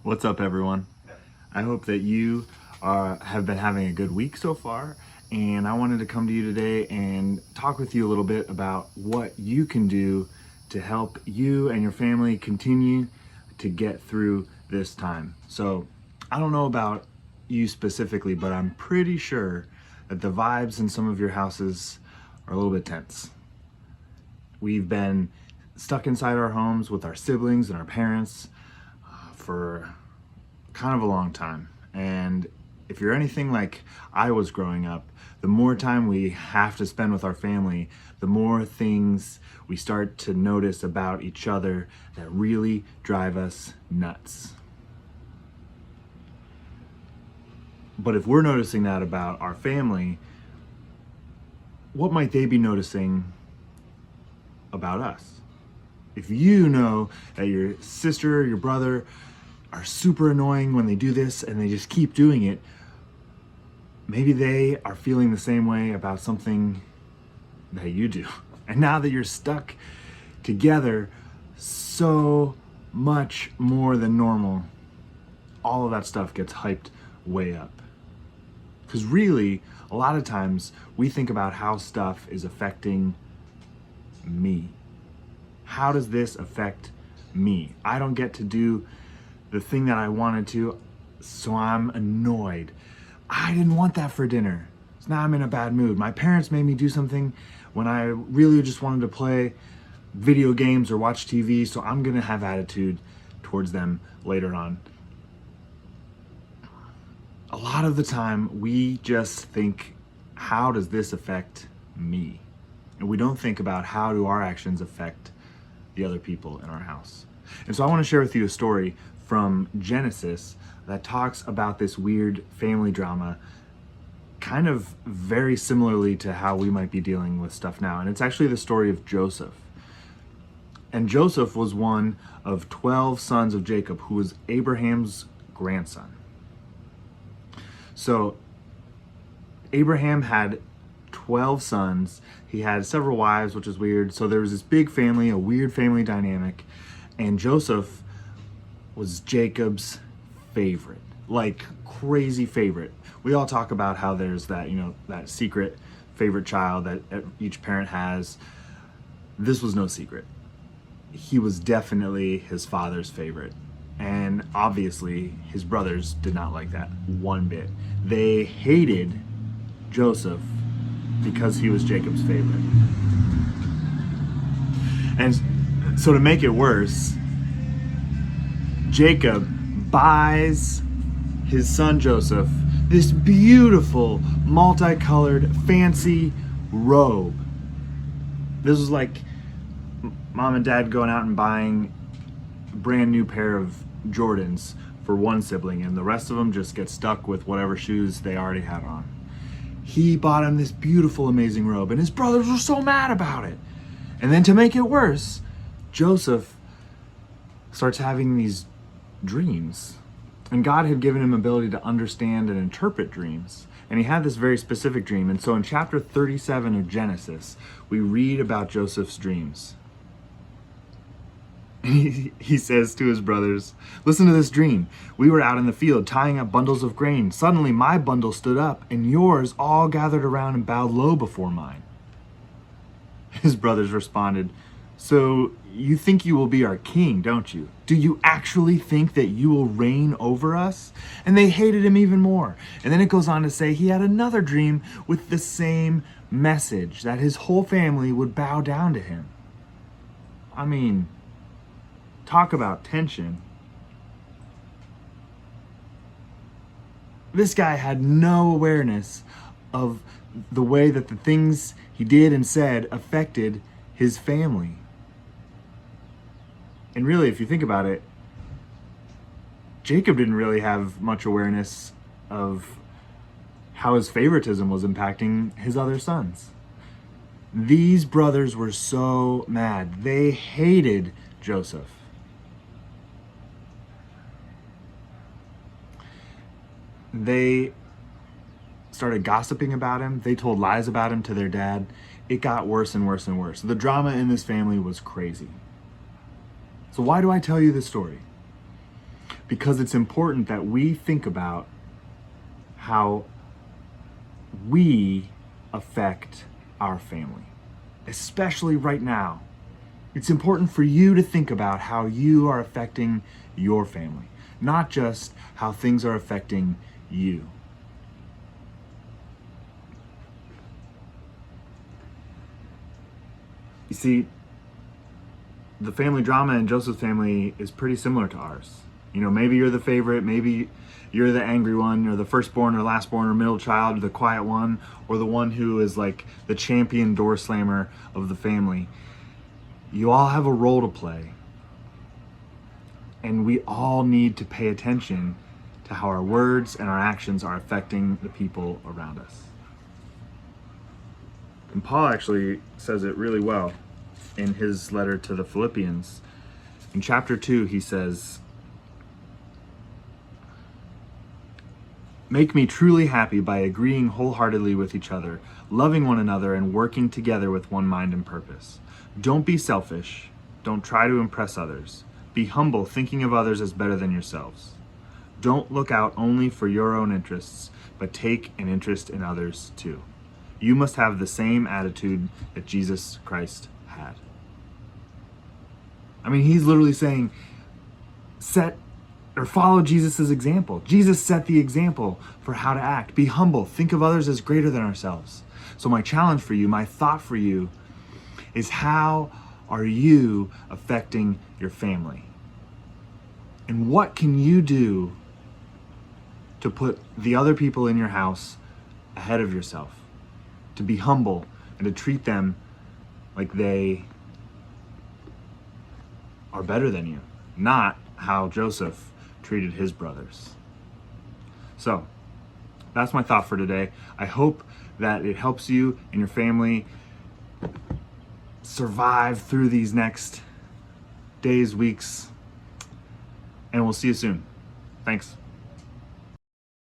What's up, everyone? I hope that you have been having a good week so far, and I wanted to come to you today and talk with you a little bit about what you can do to help you and your family continue to get through this time. So, I don't know about you specifically, but I'm pretty sure that the vibes in some of your houses are a little bit tense. We've been stuck inside our homes with our siblings and our parents for kind of a long time. And if you're anything like I was growing up, the more time we have to spend with our family, the more things we start to notice about each other that really drive us nuts. But if we're noticing that about our family, what might they be noticing about us? If you know that your sister or your brother are super annoying when they do this and they just keep doing it, maybe they are feeling the same way about something that you do. And now that you're stuck together so much more than normal, all of that stuff gets hyped way up. Because really, a lot of times we think about how stuff is affecting me. How does this affect me? I don't get to do the thing that I wanted to, so I'm annoyed. I didn't want that for dinner, so now I'm in a bad mood. My parents made me do something when I really just wanted to play video games or watch TV, so I'm gonna have attitude towards them later on. A lot of the time, we just think, how does this affect me? And we don't think about how do our actions affect the other people in our house. And so I want to share with you a story from Genesis that talks about this weird family drama, kind of very similarly to how we might be dealing with stuff now. And it's actually the story of Joseph. And Joseph was one of 12 sons of Jacob, who was Abraham's grandson. So Abraham had 12 sons. He had several wives, which is weird. So there was this big family, a weird family dynamic. And Joseph was Jacob's favorite, like crazy favorite. We all talk about how there's that, that secret favorite child that each parent has. This was no secret. He was definitely his father's favorite. And obviously his brothers did not like that one bit. They hated Joseph because he was Jacob's favorite. And so to make it worse, Jacob buys his son Joseph this beautiful, multicolored, fancy robe. This was like mom and dad going out and buying a brand new pair of Jordans for one sibling, and the rest of them just get stuck with whatever shoes they already had on. He bought him this beautiful, amazing robe, and his brothers were so mad about it. And then to make it worse, Joseph starts having these dreams. And God had given him ability to understand and interpret dreams. And he had this very specific dream. And so in chapter 37 of Genesis, we read about Joseph's dreams. He says to his brothers, "Listen to this dream. We were out in the field tying up bundles of grain. Suddenly my bundle stood up, and yours all gathered around and bowed low before mine." His brothers responded, "So you think you will be our king, don't you? Do you actually think that you will reign over us?" And they hated him even more. And then it goes on to say he had another dream with the same message, that his whole family would bow down to him. I mean, talk about tension. This guy had no awareness of the way that the things he did and said affected his family. And really, if you think about it, Jacob didn't really have much awareness of how his favoritism was impacting his other sons. These brothers were so mad. They hated Joseph. They started gossiping about him. They told lies about him to their dad. It got worse and worse and worse. The drama in this family was crazy. So why do I tell you this story? because it's important that we think about how we affect our family, especially right now. It's important for you to think about how you are affecting your family, not just how things are affecting you. You see, the family drama in Joseph's family is pretty similar to ours. You know, maybe you're the favorite, maybe you're the angry one, or the firstborn or lastborn or middle child, or the quiet one, or the one who is like the champion door slammer of the family. You all have a role to play. And we all need to pay attention to how our words and our actions are affecting the people around us. And Paul actually says it really well in his letter to the Philippians. In chapter 2, he says, "Make me truly happy by agreeing wholeheartedly with each other, loving one another, and working together with one mind and purpose. Don't be selfish. Don't try to impress others. Be humble, thinking of others as better than yourselves. Don't look out only for your own interests, but take an interest in others too. You must have the same attitude that Jesus Christ had." I mean, he's literally saying, follow Jesus' example. Jesus set the example for how to act. Be humble. Think of others as greater than ourselves. So my challenge for you, my thought for you, is how are you affecting your family? And what can you do to put the other people in your house ahead of yourself? To be humble and to treat them like they are better than you, not how Joseph treated his brothers. So that's my thought for today. I hope that it helps you and your family survive through these next days, weeks, and we'll see you soon. Thanks.